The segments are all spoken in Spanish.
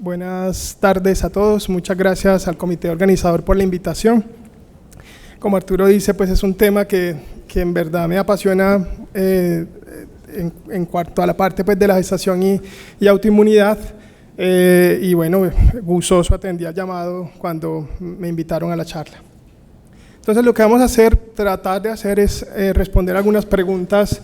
Buenas tardes a todos. Muchas gracias al comité organizador por la invitación. Como Arturo dice, pues es un tema que en verdad me apasiona en cuanto a la parte pues, de la gestación y autoinmunidad. Y bueno, gustoso atendí al llamado cuando me invitaron a la charla. Entonces lo que vamos a tratar de hacer es responder algunas preguntas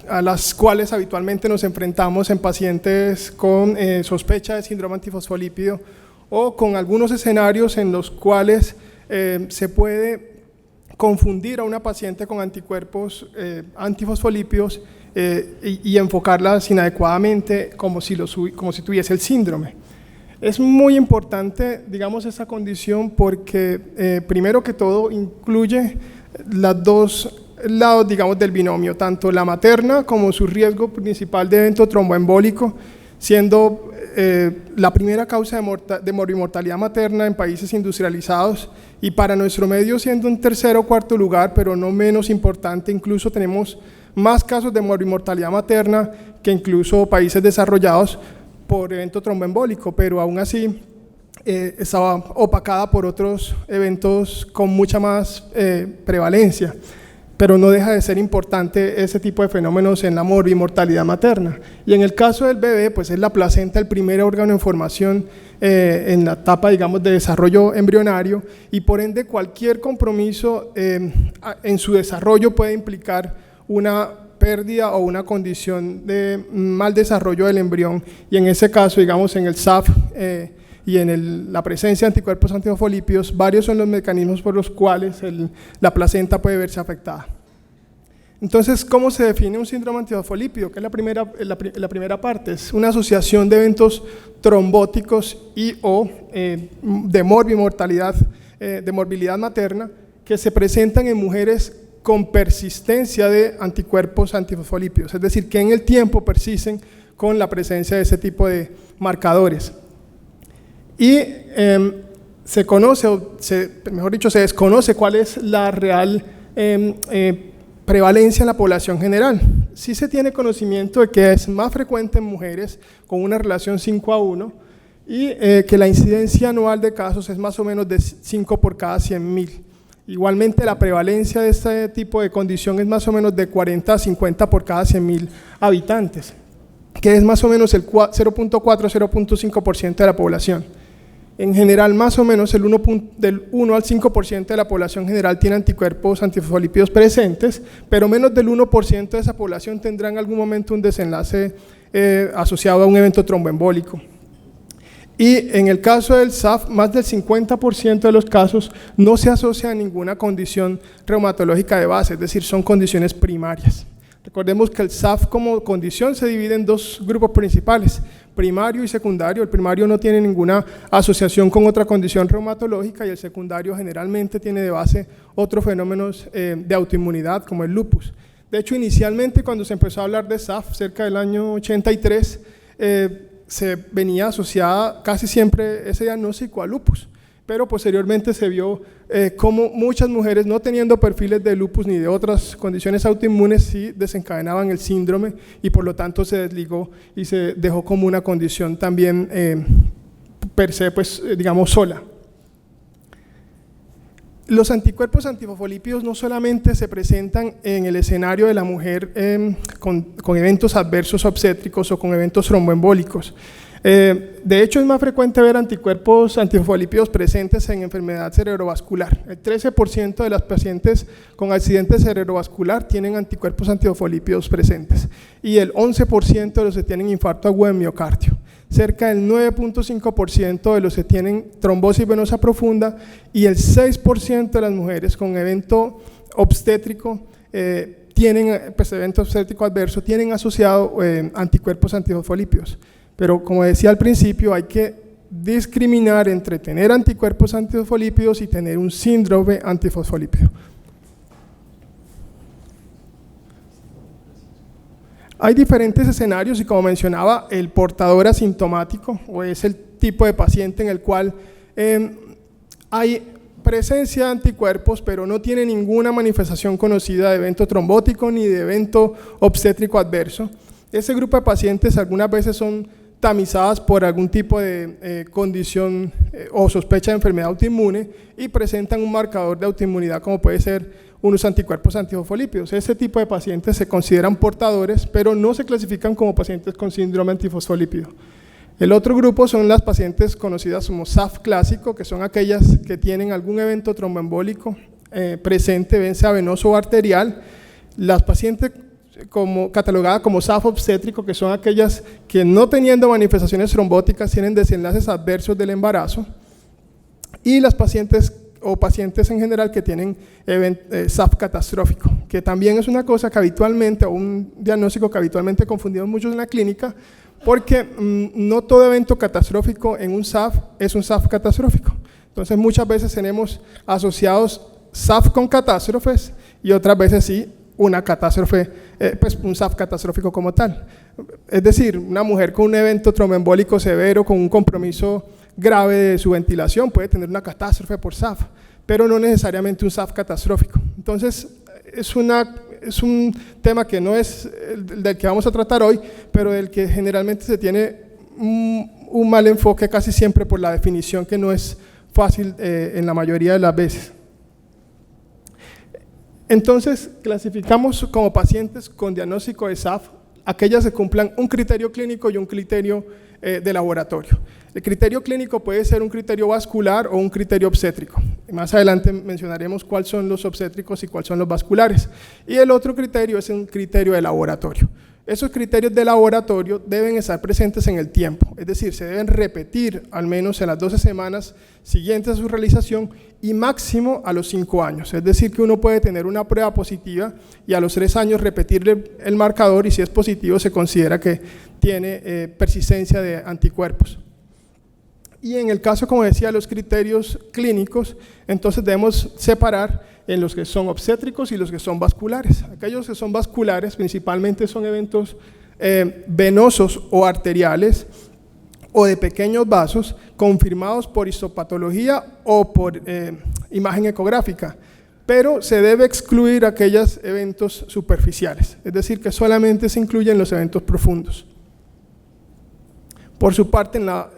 a las cuales habitualmente nos enfrentamos en pacientes con sospecha de síndrome antifosfolípido o con algunos escenarios en los cuales se puede confundir a una paciente con anticuerpos antifosfolípidos y enfocarlas inadecuadamente como si tuviese el síndrome. Es muy importante, digamos, esta condición porque primero que todo incluye las dos lados, digamos, del binomio, tanto la materna como su riesgo principal de evento tromboembólico, siendo la primera causa de morbimortalidad materna en países industrializados y para nuestro medio siendo en tercer o cuarto lugar, pero no menos importante, incluso tenemos más casos de morbimortalidad materna que incluso países desarrollados por evento tromboembólico, pero aún así estaba opacada por otros eventos con mucha más prevalencia. Pero no deja de ser importante ese tipo de fenómenos en la morbimortalidad materna. Y en el caso del bebé, pues es la placenta el primer órgano en formación en la etapa, digamos, de desarrollo embrionario, y por ende cualquier compromiso en su desarrollo puede implicar una pérdida o una condición de mal desarrollo del embrión, y en ese caso, digamos, en el SAF y en la presencia de anticuerpos antifosfolípidos, varios son los mecanismos por los cuales la placenta puede verse afectada. Entonces, ¿cómo se define un síndrome antifosfolípido? Que es la primera parte, es una asociación de eventos trombóticos y o de morbimortalidad, de morbilidad materna, que se presentan en mujeres con persistencia de anticuerpos antifosfolípidos, es decir, que en el tiempo persisten con la presencia de ese tipo de marcadores. Y se desconoce cuál es la real prevalencia en la población general. Sí se tiene conocimiento de que es más frecuente en mujeres con una relación 5:1 y que la incidencia anual de casos es más o menos de 5 por cada 100.000. Igualmente la prevalencia de este tipo de condición es más o menos de 40 a 50 por cada 100.000 habitantes, que es más o menos el 0.4-0.5% de la población. En general, más o menos del 1 al 5% de la población general tiene anticuerpos antifosfolípidos presentes, pero menos del 1% de esa población tendrá en algún momento un desenlace asociado a un evento tromboembólico. Y en el caso del SAF, más del 50% de los casos no se asocia a ninguna condición reumatológica de base, es decir, son condiciones primarias. Recordemos que el SAF como condición se divide en dos grupos principales, primario y secundario. El primario no tiene ninguna asociación con otra condición reumatológica y el secundario generalmente tiene de base otros fenómenos de autoinmunidad como el lupus. De hecho, inicialmente cuando se empezó a hablar de SAF, cerca del año 83, se venía asociada casi siempre ese diagnóstico a lupus, pero posteriormente se vio cómo muchas mujeres no teniendo perfiles de lupus ni de otras condiciones autoinmunes sí desencadenaban el síndrome y por lo tanto se desligó y se dejó como una condición también per se, pues digamos sola. Los anticuerpos antifosfolípidos no solamente se presentan en el escenario de la mujer con eventos adversos obstétricos o con eventos tromboembólicos. De hecho, es más frecuente ver anticuerpos antifosfolípidos presentes en enfermedad cerebrovascular. El 13% de las pacientes con accidente cerebrovascular tienen anticuerpos antifosfolípidos presentes y el 11% de los que tienen infarto agudo de miocardio. Cerca del 9.5% de los que tienen trombosis venosa profunda y el 6% de las mujeres con evento obstétrico evento obstétrico adverso tienen asociado anticuerpos antifosfolípidos. Pero como decía al principio, hay que discriminar entre tener anticuerpos antifosfolípidos y tener un síndrome antifosfolípido. Hay diferentes escenarios y como mencionaba, el portador asintomático o es el tipo de paciente en el cual hay presencia de anticuerpos pero no tiene ninguna manifestación conocida de evento trombótico ni de evento obstétrico adverso. Ese grupo de pacientes algunas veces son tamizadas por algún tipo de condición o sospecha de enfermedad autoinmune y presentan un marcador de autoinmunidad como puede ser unos anticuerpos antifosfolípidos. Ese tipo de pacientes se consideran portadores, pero no se clasifican como pacientes con síndrome antifosfolípido. El otro grupo son las pacientes conocidas como SAF clásico, que son aquellas que tienen algún evento tromboembólico presente, bien sea venoso o arterial. Las pacientes catalogadas como SAF obstétrico, que son aquellas que no teniendo manifestaciones trombóticas tienen desenlaces adversos del embarazo, y las pacientes o pacientes en general que tienen SAF catastrófico, que también es una cosa que habitualmente, o un diagnóstico que habitualmente confundimos mucho en la clínica, porque no todo evento catastrófico en un SAF es un SAF catastrófico. Entonces muchas veces tenemos asociados SAF con catástrofes y otras veces sí una catástrofe, pues un SAF catastrófico como tal. Es decir, una mujer con un evento tromboembólico severo, con un compromiso grave de su ventilación, puede tener una catástrofe por SAF, pero no necesariamente un SAF catastrófico. Entonces, es un tema que no es el del que vamos a tratar hoy, pero del que generalmente se tiene un mal enfoque casi siempre por la definición que no es fácil en la mayoría de las veces. Entonces, clasificamos como pacientes con diagnóstico de SAF aquellas que cumplan un criterio clínico y un criterio de laboratorio. El criterio clínico puede ser un criterio vascular o un criterio obstétrico. Más adelante mencionaremos cuáles son los obstétricos y cuáles son los vasculares. Y el otro criterio es un criterio de laboratorio. Esos criterios de laboratorio deben estar presentes en el tiempo, es decir, se deben repetir al menos en las 12 semanas siguientes a su realización y máximo a los 5 años. Es decir, que uno puede tener una prueba positiva y a los 3 años repetirle el marcador y si es positivo se considera que tiene persistencia de anticuerpos. Y en el caso, como decía, los criterios clínicos, entonces debemos separar en los que son obstétricos y los que son vasculares. Aquellos que son vasculares principalmente son eventos venosos o arteriales o de pequeños vasos confirmados por histopatología o por imagen ecográfica, pero se debe excluir aquellos eventos superficiales, es decir, que solamente se incluyen los eventos profundos. Por su parte, en la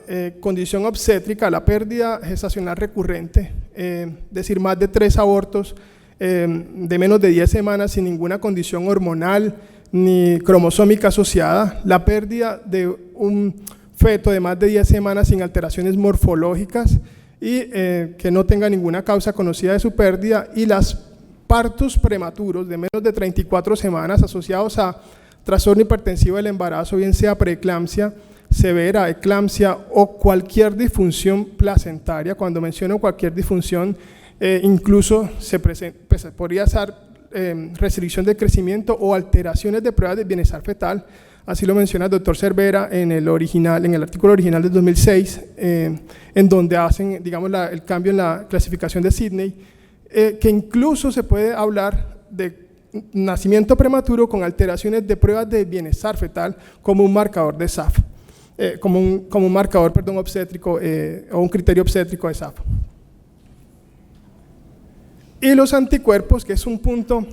condición obstétrica, la pérdida gestacional recurrente, es decir, más de 3 abortos de menos de 10 semanas sin ninguna condición hormonal ni cromosómica asociada, la pérdida de un feto de más de 10 semanas sin alteraciones morfológicas y que no tenga ninguna causa conocida de su pérdida, y los partos prematuros de menos de 34 semanas asociados a trastorno hipertensivo del embarazo, bien sea preeclampsia severa, eclampsia o cualquier disfunción placentaria. Cuando menciono cualquier disfunción, incluso podría ser restricción de crecimiento o alteraciones de pruebas de bienestar fetal. Así lo menciona el doctor Cervera en el artículo original del 2006, en donde hacen, digamos, el cambio en la clasificación de Sidney, que incluso se puede hablar de nacimiento prematuro con alteraciones de pruebas de bienestar fetal como un marcador de SAF. Como un marcador, obstétrico o un criterio obstétrico de SAF. Y los anticuerpos, que es un punto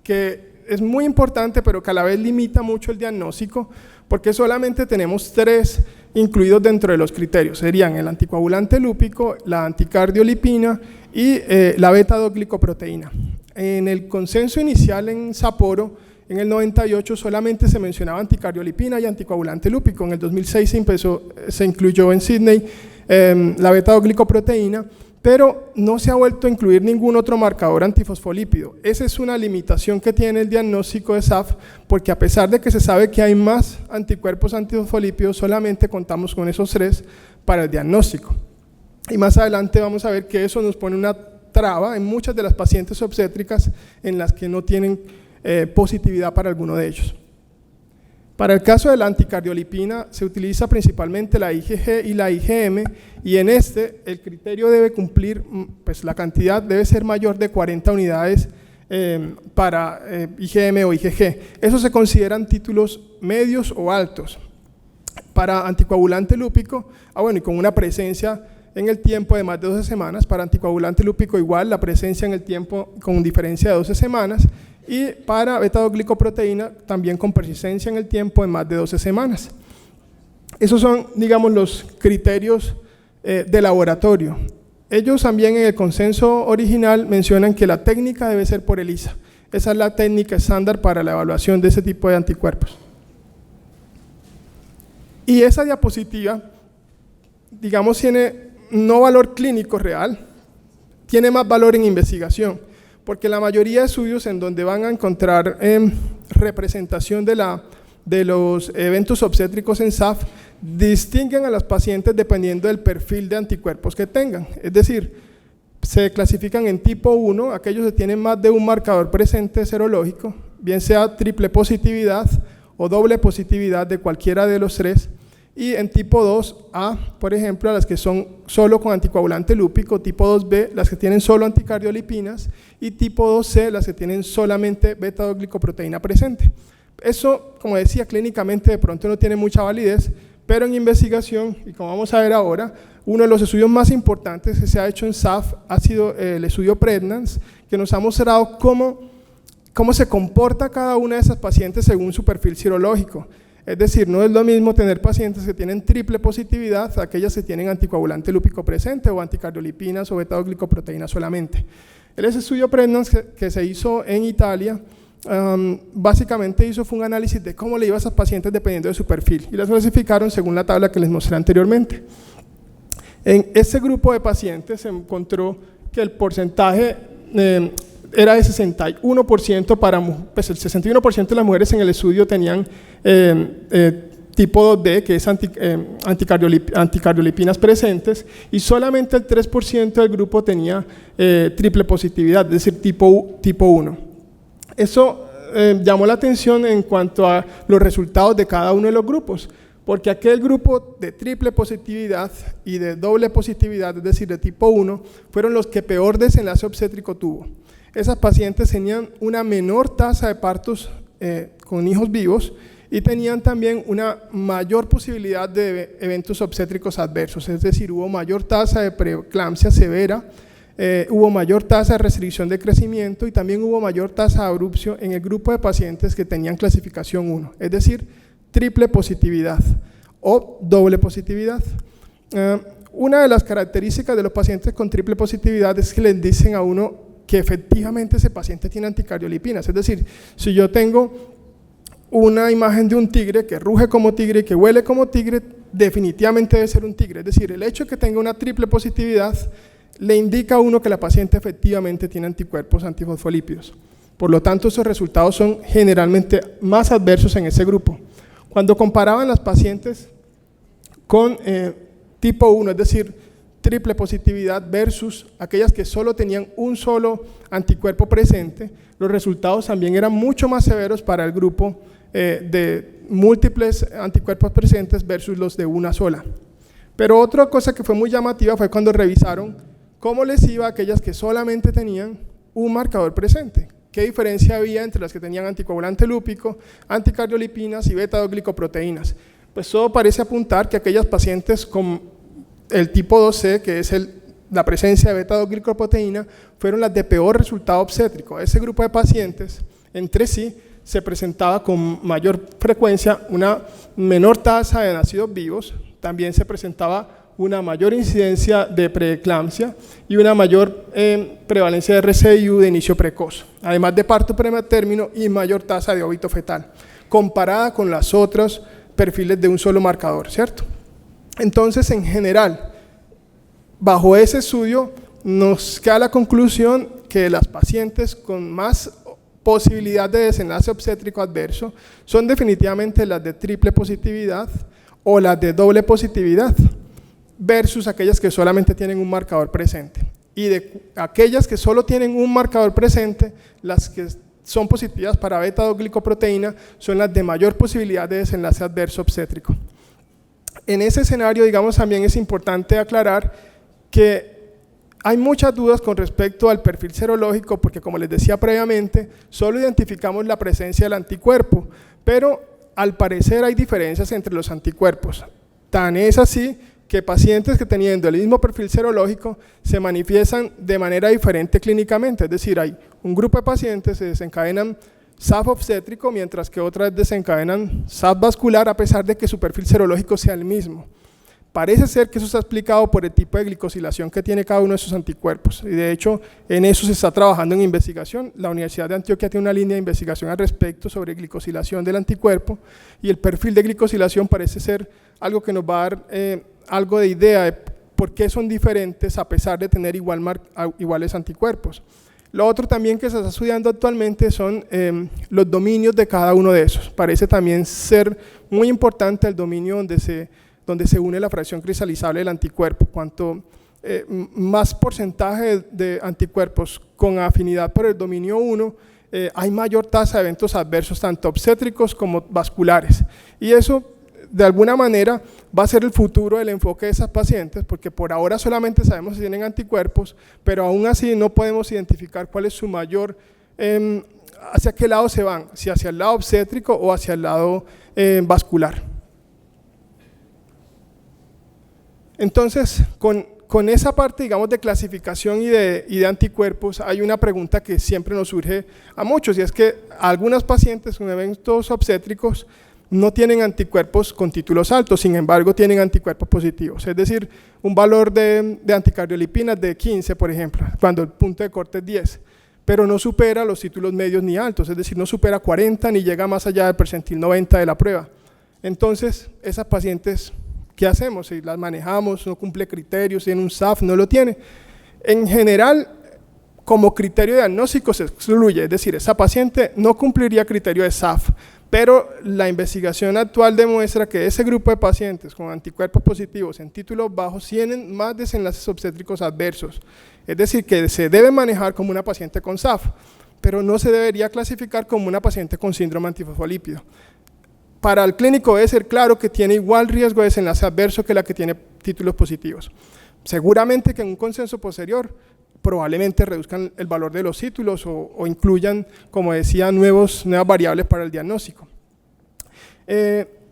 que es muy importante, pero que a la vez limita mucho el diagnóstico, porque solamente tenemos 3 incluidos dentro de los criterios. Serían el anticoagulante lúpico, la anticardiolipina y la beta-2-glicoproteína. En el consenso inicial en Sapporo, en el 98 solamente se mencionaba anticardiolipina y anticoagulante lúpico. En el 2006 se incluyó en Sidney la beta-2-glicoproteína, pero no se ha vuelto a incluir ningún otro marcador antifosfolípido. Esa es una limitación que tiene el diagnóstico de SAF, porque a pesar de que se sabe que hay más anticuerpos antifosfolípidos, solamente contamos con esos 3 para el diagnóstico. Y más adelante vamos a ver que eso nos pone una traba en muchas de las pacientes obstétricas en las que no tienen positividad para alguno de ellos. Para el caso de la anticardiolipina se utiliza principalmente la IgG y la IgM, y en el criterio debe cumplir, pues la cantidad debe ser mayor de 40 unidades para IgM o IgG. Eso se consideran títulos medios o altos. Para anticoagulante lúpico, y con una presencia en el tiempo de más de 12 semanas, para anticoagulante lúpico igual, la presencia en el tiempo con diferencia de 12 semanas, y para beta-2-glicoproteína también con persistencia en el tiempo de más de 12 semanas. Esos son, digamos, los criterios de laboratorio. Ellos también en el consenso original mencionan que la técnica debe ser por ELISA. Esa es la técnica estándar para la evaluación de ese tipo de anticuerpos. Y esa diapositiva, digamos, tiene no valor clínico real, tiene más valor en investigación, porque la mayoría de estudios en donde van a encontrar representación de los eventos obstétricos en SAF distinguen a las pacientes dependiendo del perfil de anticuerpos que tengan. Es decir, se clasifican en tipo 1, aquellos que tienen más de un marcador presente serológico, bien sea triple positividad o doble positividad de cualquiera de los tres, y en tipo 2A, por ejemplo, a las que son solo con anticoagulante lúpico, tipo 2B, las que tienen solo anticardiolipinas, y tipo 2C, las que tienen solamente beta-glicoproteína presente. Eso, como decía, clínicamente de pronto no tiene mucha validez, pero en investigación, y como vamos a ver ahora, uno de los estudios más importantes que se ha hecho en SAF ha sido el estudio Pregnance, que nos ha mostrado cómo se comporta cada una de esas pacientes según su perfil serológico. Es decir, no es lo mismo tener pacientes que tienen triple positividad a aquellas que tienen anticoagulante lúpico presente o anticardiolipinas o beta-glicoproteína solamente. Ese estudio Pregnance que se hizo en Italia, básicamente fue un análisis de cómo le iba a esas pacientes dependiendo de su perfil y las clasificaron según la tabla que les mostré anteriormente. En ese grupo de pacientes se encontró que el porcentaje era de 61% pues el 61% de las mujeres en el estudio tenían tipo 2D, que es anticardiolipinas presentes, y solamente el 3% del grupo tenía triple positividad, es decir, tipo 1. Eso llamó la atención en cuanto a los resultados de cada uno de los grupos, porque aquel grupo de triple positividad y de doble positividad, es decir, de tipo 1, fueron los que peor desenlace obstétrico tuvo. Esas pacientes tenían una menor tasa de partos con hijos vivos y tenían también una mayor posibilidad de eventos obstétricos adversos, es decir, hubo mayor tasa de preeclampsia severa, hubo mayor tasa de restricción de crecimiento y también hubo mayor tasa de abrupcio en el grupo de pacientes que tenían clasificación 1, es decir, triple positividad o doble positividad. Una de las características de los pacientes con triple positividad es que les dicen a uno que efectivamente ese paciente tiene anticardiolipinas, es decir, si yo tengo una imagen de un tigre que ruge como tigre y que huele como tigre, definitivamente debe ser un tigre, es decir, el hecho de que tenga una triple positividad le indica a uno que la paciente efectivamente tiene anticuerpos antifosfolípidos. Por lo tanto, esos resultados son generalmente más adversos en ese grupo. Cuando comparaban las pacientes con tipo 1, es decir, triple positividad versus aquellas que solo tenían un solo anticuerpo presente, los resultados también eran mucho más severos para el grupo de múltiples anticuerpos presentes versus los de una sola. Pero otra cosa que fue muy llamativa fue cuando revisaron cómo les iba a aquellas que solamente tenían un marcador presente. ¿Qué diferencia había entre las que tenían anticoagulante lúpico, anticardiolipinas y beta-glicoproteínas? Pues todo parece apuntar que aquellas pacientes con el tipo 2C, que es la presencia de beta-glicoproteína, fueron las de peor resultado obstétrico. Ese grupo de pacientes entre sí se presentaba con mayor frecuencia una menor tasa de nacidos vivos, también se presentaba una mayor incidencia de preeclampsia y una mayor prevalencia de RCIU de inicio precoz, además de parto prematérmino y mayor tasa de óbito fetal, comparada con los otros perfiles de un solo marcador, ¿cierto? Entonces, en general, bajo ese estudio, nos queda la conclusión que las pacientes con más posibilidad de desenlace obstétrico adverso son definitivamente las de triple positividad o las de doble positividad, versus aquellas que solamente tienen un marcador presente. Y de aquellas que solo tienen un marcador presente, las que son positivas para beta-glicoproteína son las de mayor posibilidad de desenlace adverso obstétrico. En ese escenario, digamos, también es importante aclarar que hay muchas dudas con respecto al perfil serológico, porque como les decía previamente, solo identificamos la presencia del anticuerpo, pero al parecer hay diferencias entre los anticuerpos. Tan es así que pacientes que teniendo el mismo perfil serológico se manifiestan de manera diferente clínicamente, es decir, hay un grupo de pacientes que desencadenan SAF obstétrico, mientras que otras desencadenan SAF vascular a pesar de que su perfil serológico sea el mismo. Parece ser que eso está explicado por el tipo de glicosilación que tiene cada uno de sus anticuerpos, y de hecho en eso se está trabajando en investigación. La Universidad de Antioquia tiene una línea de investigación al respecto sobre glicosilación del anticuerpo, y el perfil de glicosilación parece ser algo que nos va a dar algo de idea de por qué son diferentes a pesar de tener iguales anticuerpos. Lo otro también que se está estudiando actualmente son los dominios de cada uno de esos. Parece también ser muy importante el dominio donde se une la fracción cristalizable del anticuerpo. Cuanto más porcentaje de anticuerpos con afinidad por el dominio 1, hay mayor tasa de eventos adversos, tanto obstétricos como vasculares. Y eso, de alguna manera, va a ser el futuro del enfoque de esas pacientes, porque por ahora solamente sabemos si tienen anticuerpos, pero aún así no podemos identificar cuál es su mayor, hacia qué lado se van, si hacia el lado obstétrico o hacia el lado vascular. Entonces, con esa parte, digamos, de clasificación y de anticuerpos, hay una pregunta que siempre nos surge a muchos, y es que algunas pacientes con eventos obstétricos no tienen anticuerpos con títulos altos, sin embargo tienen anticuerpos positivos, es decir, un valor de anticardiolipinas de 15, por ejemplo, cuando el punto de corte es 10, pero no supera los títulos medios ni altos, es decir, no supera 40 ni llega más allá del percentil 90 de la prueba. Entonces, esas pacientes, ¿qué hacemos? Si las manejamos, no cumple criterios, tiene un SAF, no lo tiene. En general, como criterio diagnóstico se excluye, es decir, esa paciente no cumpliría criterio de SAF, pero la investigación actual demuestra que ese grupo de pacientes con anticuerpos positivos en títulos bajos tienen más desenlaces obstétricos adversos, es decir, que se debe manejar como una paciente con SAF, pero no se debería clasificar como una paciente con síndrome antifosfolípido. Para el clínico debe ser claro que tiene igual riesgo de desenlace adverso que la que tiene títulos positivos. Seguramente que en un consenso posterior probablemente reduzcan el valor de los títulos o incluyan, como decía, nuevas variables para el diagnóstico.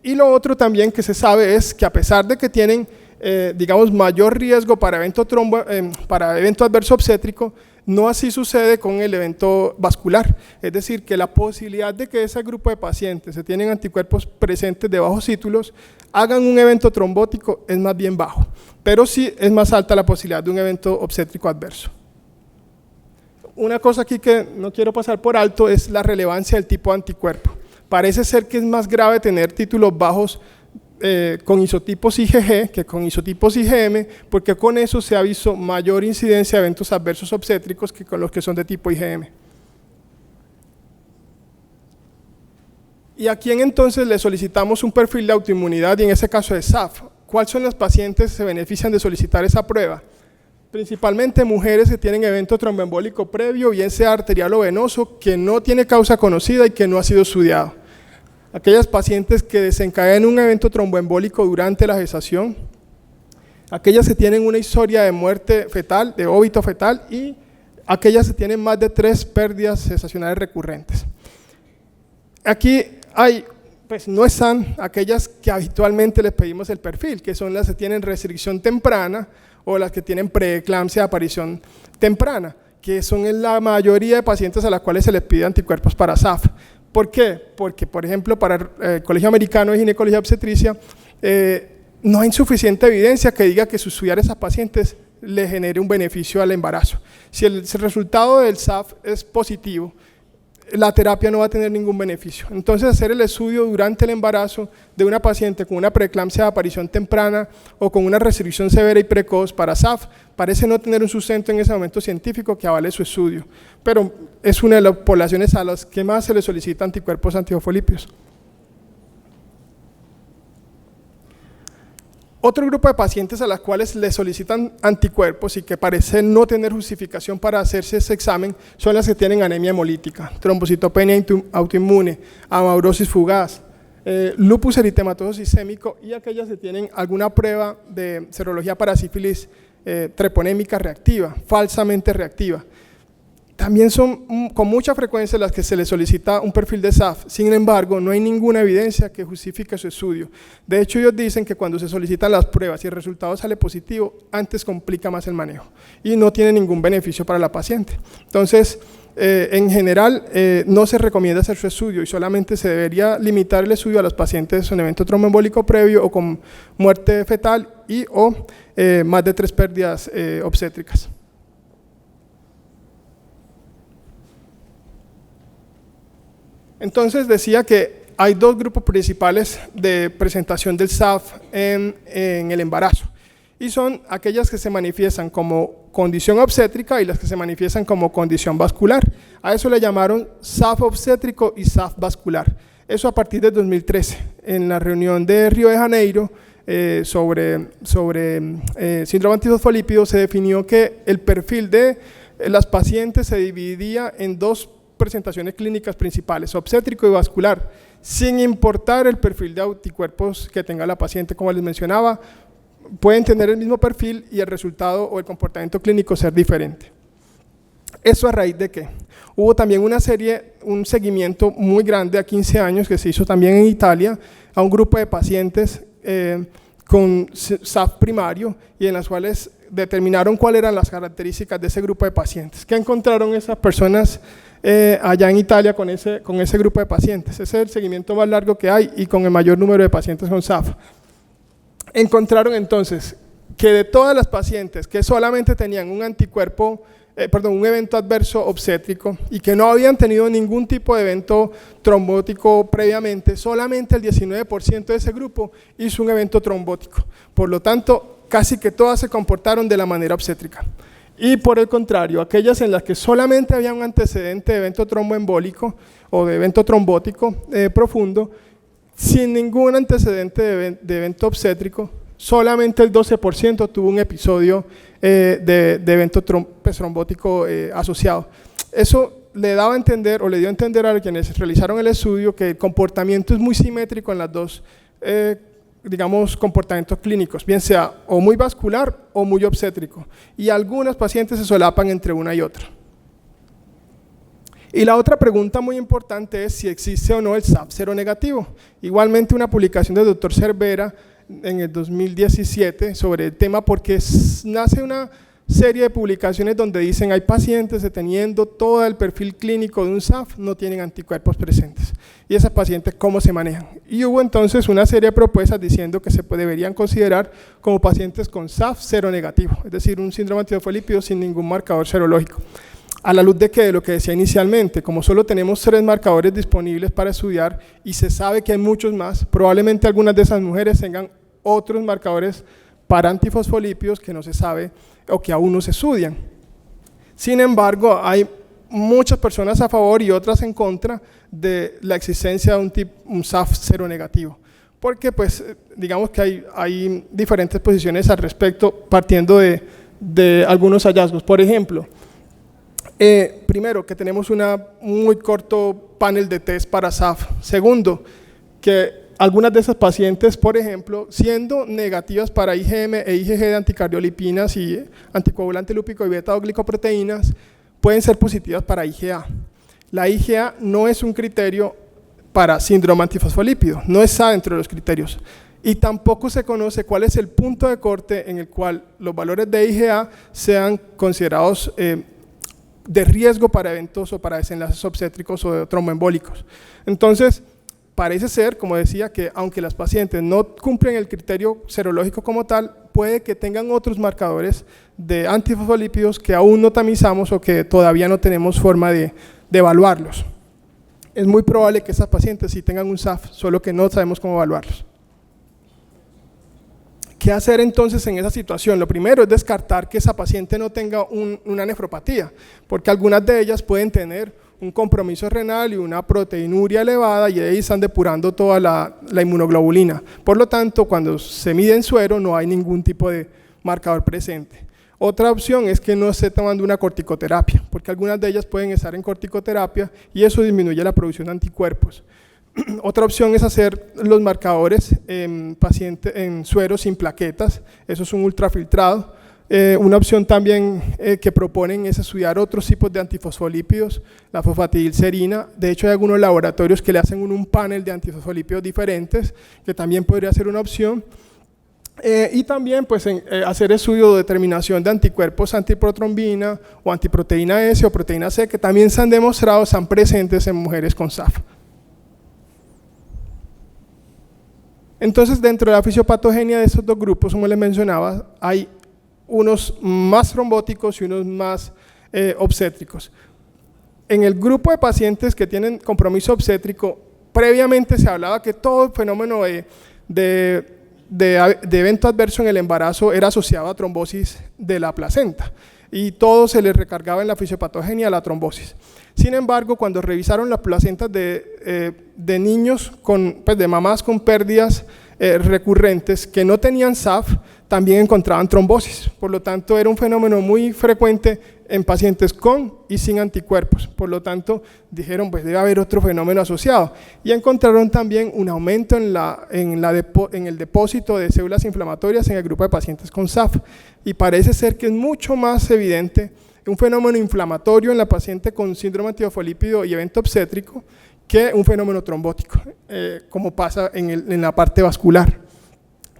Y lo otro también que se sabe es que a pesar de que tienen, digamos, mayor riesgo para evento adverso obstétrico, no así sucede con el evento vascular, es decir, que la posibilidad de que ese grupo de pacientes se tienen anticuerpos presentes de bajos títulos hagan un evento trombótico es más bien bajo, pero sí es más alta la posibilidad de un evento obstétrico adverso. Una cosa aquí que no quiero pasar por alto es la relevancia del tipo de anticuerpo. Parece ser que es más grave tener títulos bajos con isotipos IgG que con isotipos IgM, porque con eso se ha visto mayor incidencia de eventos adversos obstétricos que con los que son de tipo IgM. ¿Y a quién entonces le solicitamos un perfil de autoinmunidad y en ese caso de SAF? ¿Cuáles son las pacientes que se benefician de solicitar esa prueba? Principalmente mujeres que tienen evento tromboembólico previo, bien sea arterial o venoso, que no tiene causa conocida y que no ha sido estudiado. Aquellas pacientes que desencadenan un evento tromboembólico durante la gestación, aquellas que tienen una historia de muerte fetal, de óbito fetal, y aquellas que tienen más de 3 pérdidas gestacionales recurrentes. Aquí hay, pues no están aquellas que habitualmente les pedimos el perfil, que son las que tienen restricción temprana o las que tienen preeclampsia de aparición temprana, que son la mayoría de pacientes a las cuales se les pide anticuerpos para SAF. ¿Por qué? Porque, por ejemplo, para el Colegio Americano de Ginecología y Obstetricia no hay suficiente evidencia que diga que estudiar a esas pacientes le genere un beneficio al embarazo. Si el resultado del SAF es positivo, la terapia no va a tener ningún beneficio. Entonces, hacer el estudio durante el embarazo de una paciente con una preeclampsia de aparición temprana o con una restricción severa y precoz para SAF parece no tener un sustento en ese momento científico que avale su estudio, pero es una de las poblaciones a las que más se le solicita anticuerpos antifosfolípidos. Otro grupo de pacientes a las cuales le solicitan anticuerpos y que parece no tener justificación para hacerse ese examen son las que tienen anemia hemolítica, trombocitopenia autoinmune, amaurosis fugaz, lupus eritematoso sistémico y aquellas que tienen alguna prueba de serología para sífilis treponémica reactiva, falsamente reactiva. también son con mucha frecuencia las que se les solicita un perfil de SAF. Sin embargo, no hay ninguna evidencia que justifique su estudio. De hecho, ellos dicen que cuando se solicitan las pruebas y el resultado sale positivo, antes complica más el manejo y no tiene ningún beneficio para la paciente. Entonces, en general, no se recomienda hacer su estudio y solamente se debería limitar el estudio a los pacientes con evento tromboembólico previo o con muerte fetal y o más de 3 pérdidas obstétricas. Entonces decía que hay 2 grupos principales de presentación del SAF en el embarazo y son aquellas que se manifiestan como condición obstétrica y las que se manifiestan como condición vascular. A eso le llamaron SAF obstétrico y SAF vascular. Eso a partir de 2013, en la reunión de Río de Janeiro sobre síndrome antifosfolípido, se definió que el perfil de las pacientes se dividía en 2 presentaciones clínicas principales, obstétrico y vascular, sin importar el perfil de anticuerpos que tenga la paciente. Como les mencionaba, pueden tener el mismo perfil y el resultado o el comportamiento clínico ser diferente. ¿Eso a raíz de qué? Hubo también un seguimiento muy grande a 15 años que se hizo también en Italia a un grupo de pacientes con SAF primario y en las cuales determinaron cuáles eran las características de ese grupo de pacientes. ¿Qué encontraron esas personas allá en Italia con ese grupo de pacientes? Ese es el seguimiento más largo que hay y con el mayor número de pacientes con SAF. Encontraron entonces que de todas las pacientes que solamente tenían un un evento adverso obstétrico y que no habían tenido ningún tipo de evento trombótico previamente, solamente el 19% de ese grupo hizo un evento trombótico. Por lo tanto, casi que todas se comportaron de la manera obstétrica. Y por el contrario, aquellas en las que solamente había un antecedente de evento tromboembólico o de evento trombótico profundo, sin ningún antecedente de evento obstétrico, solamente el 12% tuvo un episodio de evento trombótico asociado. Eso le daba a entender, o le dio a entender a quienes realizaron el estudio, que el comportamiento es muy simétrico en las dos digamos, comportamientos clínicos, bien sea o muy vascular o muy obstétrico, y algunas pacientes se solapan entre una y otra. Y la otra pregunta muy importante es si existe o no el SAF seronegativo. Igualmente una publicación del doctor Cervera en el 2017 sobre el tema, porque nace una serie de publicaciones donde dicen hay pacientes que teniendo todo el perfil clínico de un SAF no tienen anticuerpos presentes, y esas pacientes cómo se manejan. Y hubo entonces una serie de propuestas diciendo que se deberían considerar como pacientes con SAF seronegativo, es decir, un síndrome antifosfolípido sin ningún marcador serológico. A la luz de que, de lo que decía inicialmente, como solo tenemos 3 marcadores disponibles para estudiar y se sabe que hay muchos más, probablemente algunas de esas mujeres tengan otros marcadores para antifosfolípidos que no se sabe o que aún no se estudian. Sin embargo, hay muchas personas a favor y otras en contra de la existencia de un SAF seronegativo, porque pues digamos que hay diferentes posiciones al respecto partiendo de algunos hallazgos. Por ejemplo, primero, que tenemos un muy corto panel de test para SAF. Segundo, que algunas de esas pacientes, por ejemplo, siendo negativas para IgM e IgG de anticardiolipinas y anticoagulante lúpico y beta-glicoproteínas, pueden ser positivas para IgA. La IgA no es un criterio para síndrome antifosfolípido, no está dentro de los criterios. Y tampoco se conoce cuál es el punto de corte en el cual los valores de IgA sean considerados de riesgo para eventos o para desenlaces obstétricos o tromboembólicos. Entonces, parece ser, como decía, que aunque las pacientes no cumplen el criterio serológico como tal, puede que tengan otros marcadores de antifosfolípidos que aún no tamizamos o que todavía no tenemos forma de evaluarlos. Es muy probable que esas pacientes sí tengan un SAF, solo que no sabemos cómo evaluarlos. ¿Qué hacer entonces en esa situación? Lo primero es descartar que esa paciente no tenga una nefropatía, porque algunas de ellas pueden tener un compromiso renal y una proteinuria elevada y ahí están depurando toda la inmunoglobulina. Por lo tanto, cuando se mide en suero no hay ningún tipo de marcador presente. Otra opción es que no esté tomando una corticoterapia, porque algunas de ellas pueden estar en corticoterapia y eso disminuye la producción de anticuerpos. Otra opción es hacer los marcadores en suero sin plaquetas, eso es un ultrafiltrado, Una opción también que proponen es estudiar otros tipos de antifosfolípidos, la fosfatidilcerina. De hecho, hay algunos laboratorios que le hacen un panel de antifosfolípidos diferentes, que también podría ser una opción. Y también pues, hacer estudio de determinación de anticuerpos antiprotrombina o antiproteína S o proteína C, que también se han demostrado, están presentes en mujeres con SAF. Entonces, dentro de la fisiopatogenia de estos dos grupos, como les mencionaba, hay unos más trombóticos y unos más obstétricos. En el grupo de pacientes que tienen compromiso obstétrico, previamente se hablaba que todo fenómeno de evento adverso en el embarazo era asociado a trombosis de la placenta y todo se le recargaba en la fisiopatogenia a la trombosis. Sin embargo, cuando revisaron las placentas de niños, pues de mamás con pérdidas recurrentes que no tenían SAF, también encontraban trombosis. Por lo tanto, era un fenómeno muy frecuente en pacientes con y sin anticuerpos. Por lo tanto, dijeron, pues debe haber otro fenómeno asociado. Y encontraron también un aumento en el depósito de células inflamatorias en el grupo de pacientes con SAF. Y parece ser que es mucho más evidente un fenómeno inflamatorio en la paciente con síndrome antifosfolípido y evento obstétrico que un fenómeno trombótico, como pasa en la parte vascular.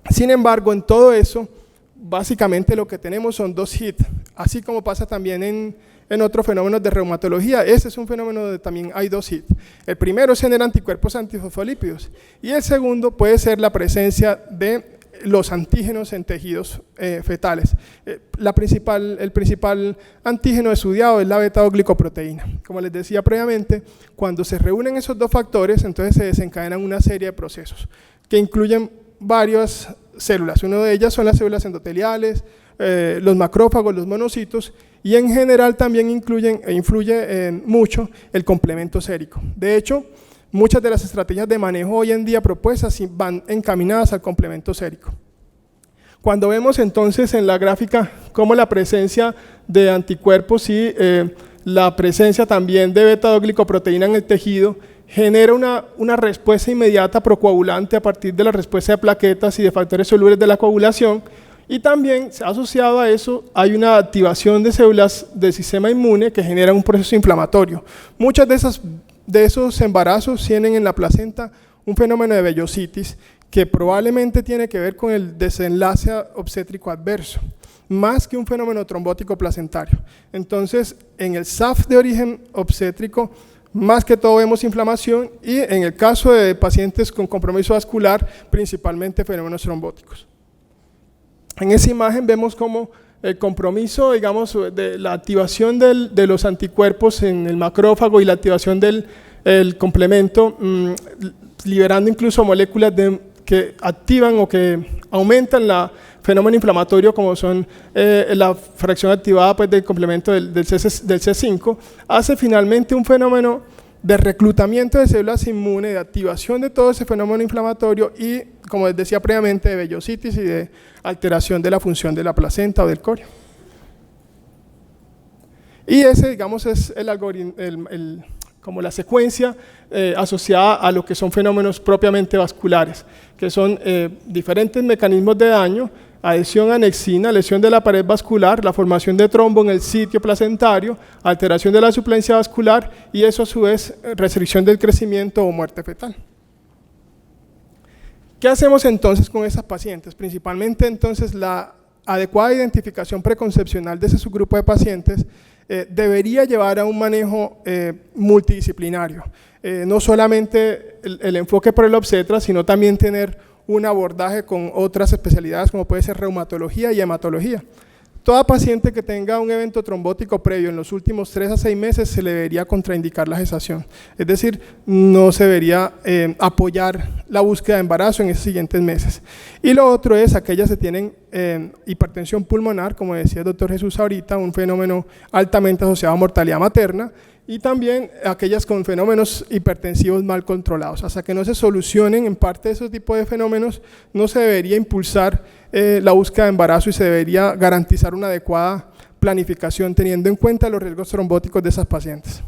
Sin embargo, en todo eso, básicamente lo que tenemos son dos hits, así como pasa también en otros fenómenos de reumatología. Ese es un fenómeno donde también hay dos hits. El primero es tener anticuerpos antifosfolípidos y el segundo puede ser la presencia de los antígenos en tejidos fetales. El principal antígeno estudiado es la beta-glicoproteína. Como les decía previamente, cuando se reúnen esos dos factores, entonces se desencadenan una serie de procesos que incluyen varias células. Una de ellas son las células endoteliales, los macrófagos, los monocitos, y en general también influye mucho el complemento sérico. De hecho, muchas de las estrategias de manejo hoy en día propuestas van encaminadas al complemento sérico. Cuando vemos entonces en la gráfica cómo la presencia de anticuerpos y la presencia también de beta-glicoproteína en el tejido genera una respuesta inmediata procoagulante a partir de la respuesta de plaquetas y de factores solubles de la coagulación, y también asociado a eso hay una activación de células del sistema inmune que generan un proceso inflamatorio. Muchas de esos embarazos tienen en la placenta un fenómeno de vellositis que probablemente tiene que ver con el desenlace obstétrico adverso, más que un fenómeno trombótico placentario. Entonces, en el SAF de origen obstétrico, más que todo vemos inflamación y en el caso de pacientes con compromiso vascular, principalmente fenómenos trombóticos. En esa imagen vemos cómo el compromiso, digamos, de la activación de los anticuerpos en el macrófago y la activación del complemento, liberando incluso moléculas que activan o que aumentan el fenómeno inflamatorio, como son la fracción activada pues, del complemento del C5, hace finalmente un fenómeno de reclutamiento de células inmunes, de activación de todo ese fenómeno inflamatorio y, como les decía previamente, de vellositis y de alteración de la función de la placenta o del corio. Y ese, digamos, es el algoritmo, como la secuencia asociada a lo que son fenómenos propiamente vasculares, que son diferentes mecanismos de daño, adhesión a anexina, lesión de la pared vascular, la formación de trombo en el sitio placentario, alteración de la suplencia vascular y eso a su vez restricción del crecimiento o muerte fetal. ¿Qué hacemos entonces con esas pacientes? Principalmente entonces la adecuada identificación preconcepcional de ese subgrupo de pacientes debería llevar a un manejo multidisciplinario, no solamente el enfoque por el obstetra, sino también tener un abordaje con otras especialidades como puede ser reumatología y hematología. Toda paciente que tenga un evento trombótico previo en los últimos 3 a 6 meses se le debería contraindicar la gestación, es decir, no se debería apoyar la búsqueda de embarazo en esos siguientes meses. Y lo otro es aquellas que tienen hipertensión pulmonar, como decía el doctor Jesús ahorita, un fenómeno altamente asociado a mortalidad materna, y también aquellas con fenómenos hipertensivos mal controlados. Hasta que no se solucionen en parte de esos tipos de fenómenos, no se debería impulsar la búsqueda de embarazo y se debería garantizar una adecuada planificación teniendo en cuenta los riesgos trombóticos de esas pacientes.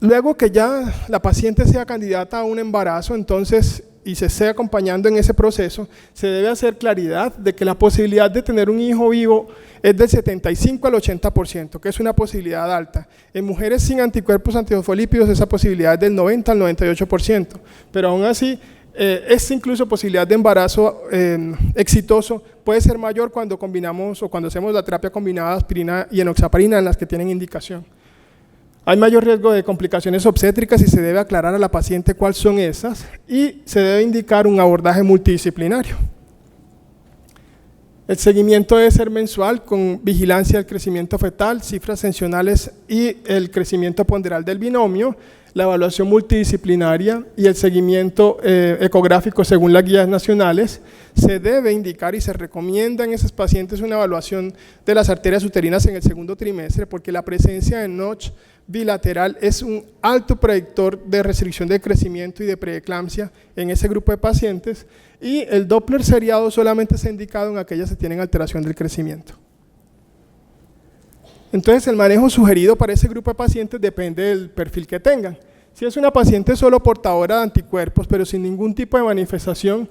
Luego que ya la paciente sea candidata a un embarazo, entonces y se esté acompañando en ese proceso, se debe hacer claridad de que la posibilidad de tener un hijo vivo es del 75 al 80%, que es una posibilidad alta. En mujeres sin anticuerpos antifosfolípidos esa posibilidad es del 90 al 98%, pero aún así esta incluso posibilidad de embarazo exitoso puede ser mayor cuando combinamos o cuando hacemos la terapia combinada de aspirina y enoxaparina en las que tienen indicación. Hay mayor riesgo de complicaciones obstétricas y se debe aclarar a la paciente cuáles son esas y se debe indicar un abordaje multidisciplinario. El seguimiento debe ser mensual con vigilancia del crecimiento fetal, cifras tensionales y el crecimiento ponderal del binomio, la evaluación multidisciplinaria y el seguimiento ecográfico según las guías nacionales. Se debe indicar y se recomienda en esos pacientes una evaluación de las arterias uterinas en el segundo trimestre porque la presencia de notch bilateral es un alto predictor de restricción de crecimiento y de preeclampsia en ese grupo de pacientes y el Doppler seriado solamente se ha indicado en aquellas que tienen alteración del crecimiento. Entonces el manejo sugerido para ese grupo de pacientes depende del perfil que tengan. Si es una paciente solo portadora de anticuerpos pero sin ningún tipo de manifestación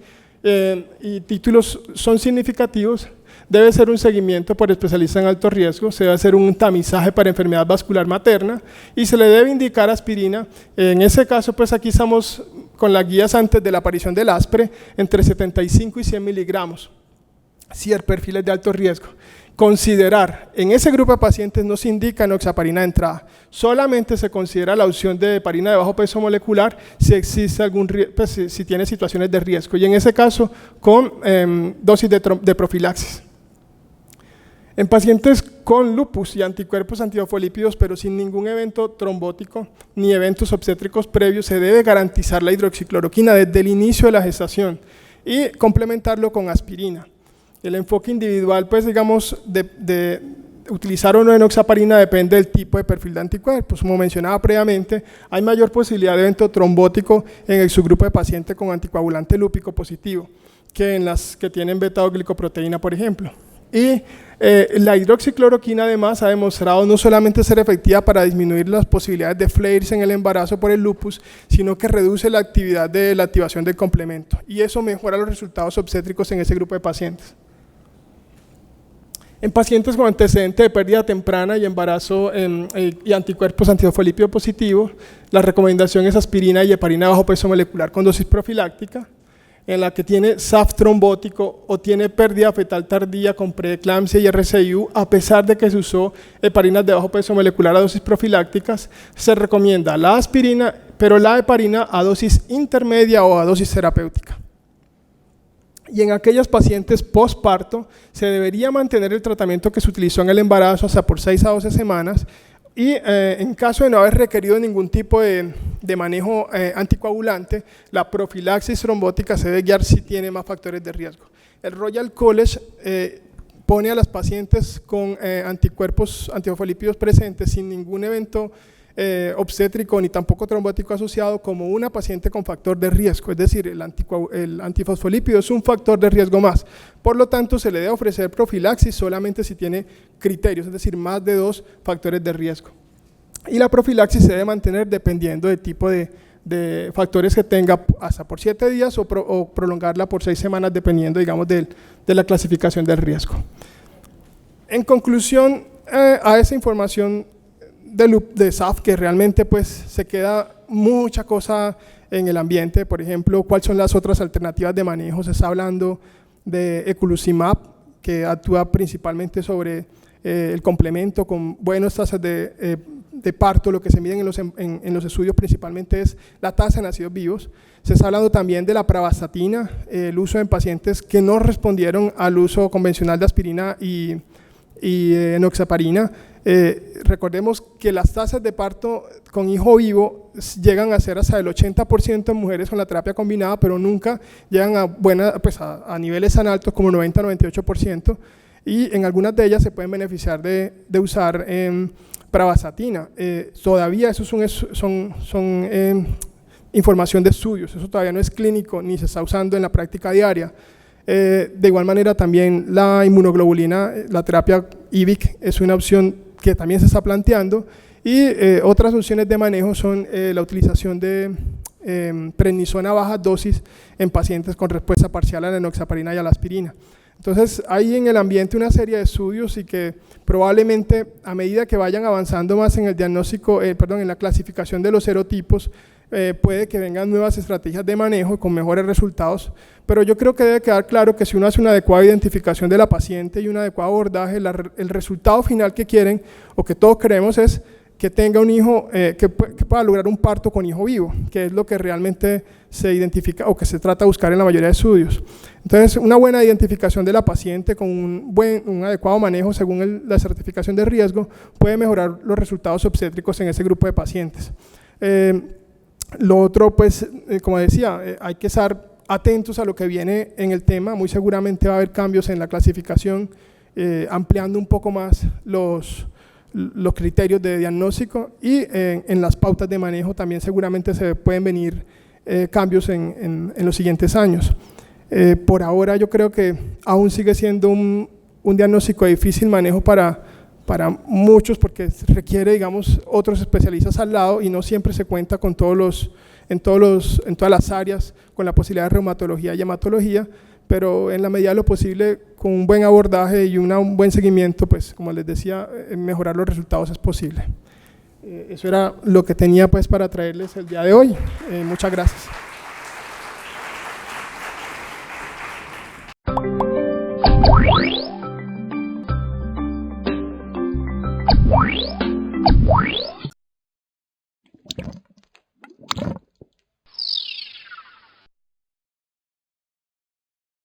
y títulos son significativos, debe ser un seguimiento por especialista en alto riesgo, se debe hacer un tamizaje para enfermedad vascular materna y se le debe indicar aspirina. En ese caso, pues aquí estamos con las guías antes de la aparición del ASPRE, entre 75 y 100 miligramos, si el perfil es de alto riesgo. Considerar, en ese grupo de pacientes no se indica enoxaparina de entrada, solamente se considera la opción de heparina de bajo peso molecular si existe algún pues, si tiene situaciones de riesgo y en ese caso con dosis de profilaxis. En pacientes con lupus y anticuerpos antifosfolípidos pero sin ningún evento trombótico ni eventos obstétricos previos se debe garantizar la hidroxicloroquina desde el inicio de la gestación y complementarlo con aspirina. El enfoque individual, pues digamos, de utilizar o no enoxaparina depende del tipo de perfil de anticuerpos. Como mencionaba previamente, hay mayor posibilidad de evento trombótico en el subgrupo de pacientes con anticoagulante lúpico positivo que en las que tienen beta-glicoproteína, por ejemplo. Y la hidroxicloroquina además ha demostrado no solamente ser efectiva para disminuir las posibilidades de flares en el embarazo por el lupus, sino que reduce la actividad de la activación del complemento y eso mejora los resultados obstétricos en ese grupo de pacientes. En pacientes con antecedente de pérdida temprana y embarazo y anticuerpos antifosfolípido positivo, la recomendación es aspirina y heparina bajo peso molecular con dosis profiláctica, en la que tiene SAF trombótico o tiene pérdida fetal tardía con preeclampsia y RCIU, a pesar de que se usó heparinas de bajo peso molecular a dosis profilácticas, se recomienda la aspirina, pero la heparina a dosis intermedia o a dosis terapéutica. Y en aquellas pacientes postparto se debería mantener el tratamiento que se utilizó en el embarazo hasta por 6 a 12 semanas y en caso de no haber requerido ningún tipo de manejo anticoagulante, la profilaxis trombótica se debe guiar si tiene más factores de riesgo. El Royal College pone a las pacientes con anticuerpos antifosfolípidos presentes sin ningún evento obstétrico ni tampoco trombótico asociado como una paciente con factor de riesgo, es decir, el antifosfolípido es un factor de riesgo más, por lo tanto se le debe ofrecer profilaxis solamente si tiene criterios, es decir, más de 2 factores de riesgo. Y la profilaxis se debe mantener dependiendo del tipo de factores que tenga hasta por 7 días o prolongarla por 6 semanas dependiendo, digamos, de la clasificación del riesgo. En conclusión, a esa información de SAF, que realmente pues se queda mucha cosa en el ambiente, por ejemplo, cuáles son las otras alternativas de manejo. Se está hablando de eculizumab, que actúa principalmente sobre el complemento con buenas tasas de parto. Lo que se miden en los estudios principalmente es la tasa de nacidos vivos. Se está hablando también de la pravastatina, el uso en pacientes que no respondieron al uso convencional de aspirina y enoxaparina. Recordemos que las tasas de parto con hijo vivo llegan a ser hasta el 80% en mujeres con la terapia combinada, pero nunca llegan a niveles tan altos como 90-98%, y en algunas de ellas se pueden beneficiar de usar pravastatina. Todavía eso son información de estudios, eso todavía no es clínico ni se está usando en la práctica diaria. De igual manera también la inmunoglobulina, la terapia IVIC es una opción que también se está planteando y otras opciones de manejo son la utilización de prednisona a bajas dosis en pacientes con respuesta parcial a la enoxaparina y a la aspirina. Entonces hay en el ambiente una serie de estudios y que probablemente a medida que vayan avanzando más en el diagnóstico, en la clasificación de los serotipos, puede que vengan nuevas estrategias de manejo con mejores resultados, pero yo creo que debe quedar claro que si uno hace una adecuada identificación de la paciente y un adecuado abordaje, el resultado final que quieren o que todos queremos es que tenga un hijo, que pueda lograr un parto con hijo vivo, que es lo que realmente se identifica o que se trata de buscar en la mayoría de estudios. Entonces, una buena identificación de la paciente con un adecuado manejo según la certificación de riesgo puede mejorar los resultados obstétricos en ese grupo de pacientes. Lo otro, pues, como decía, hay que estar atentos a lo que viene en el tema. Muy seguramente va a haber cambios en la clasificación, ampliando un poco más los criterios de diagnóstico y en las pautas de manejo también seguramente se pueden venir cambios en los siguientes años. Por ahora yo creo que aún sigue siendo un diagnóstico de difícil manejo para muchos porque requiere, digamos, otros especialistas al lado y no siempre se cuenta con en todas las áreas con la posibilidad de reumatología y hematología, pero en la medida de lo posible, con un buen abordaje y un buen seguimiento, pues como les decía, mejorar los resultados es posible. Eso era lo que tenía pues para traerles el día de hoy. Muchas gracias.